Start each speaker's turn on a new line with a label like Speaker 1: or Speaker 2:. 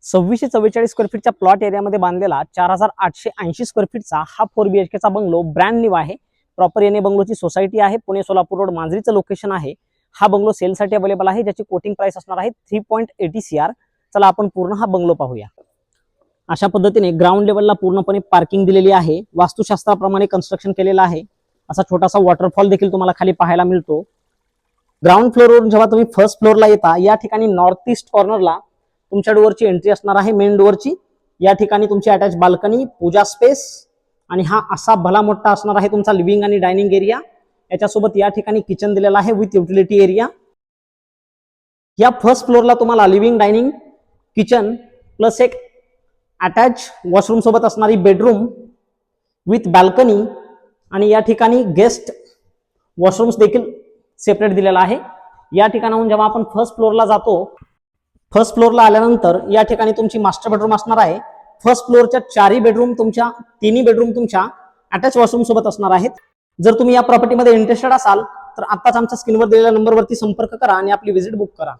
Speaker 1: 2644 square फीटच्या plot एरियामध्ये बांधलेला 4880 square फीटचा हा 4 BHK चा बंगलो ब्रँड न्यू आहे. प्रॉपर येणे बंगलोची सोसायटी आहे. पुणे सोलापूर रोड मांजरीचं लोकेशन आहे. हा बंगलो सेलसाठी अवेलेबल आहे, ज्याची कोटिंग प्राइस असणार आहे 3.80 CR. चला आपण पूर्ण हा बंगलो पाहूया. अशा पद्धतीने ग्राउंड लेवलला पूर्णपणे पार्किंग दिलेली आहे. वास्तुशास्त्राप्रमाणे कन्स्ट्रक्शन केलेलं आहे. असा छोटासा वॉटरफॉल देखील तुम्हाला खाली पाहायला मिळतो. ग्राउंड फ्लोअरवरून जेव्हा तुम्ही फर्स्ट फ्लोअरला येता, या ठिकाणी नॉर्थ ईस्ट कॉर्नरला तुमच्या डोअरची एंट्री असणार आहे, मेन डोअरची. या ठिकाणी तुमची अटॅच बाल्कनी, पूजा स्पेस आणि हा असा भला मोठा असणार आहे तुमचा लिव्हिंग आणि डायनिंग एरिया. याच्यासोबत या ठिकाणी किचन दिलेला आहे विथ युटिलिटी एरिया. या फर्स्ट फ्लोअरला तुम्हाला लिव्हिंग, डायनिंग, किचन प्लस एक अटॅच वॉशरूम सोबत असणारी बेडरूम विथ बाल्कनी आणि या ठिकाणी गेस्ट वॉशरूम्स देखील सेपरेट दिलेला आहे. या ठिकाणाहून जेव्हा आपण फर्स्ट फ्लोअरला जातो, फर्स्ट फ्लोअरला आल्यानंतर या ठिकाणी तुमची मास्टर बेडरूम असणार आहे. फर्स्ट फ्लोअरच्या तिन्ही बेडरूम तुमच्या अटॅच वॉशरूम सोबत असणार आहेत. जर तुम्ही या प्रॉपर्टीमध्ये इंटरेस्टेड असाल तर आताच आमच्या स्क्रीनवर दिलेल्या नंबरवरती संपर्क करा आणि आपली व्हिजिट बुक करा.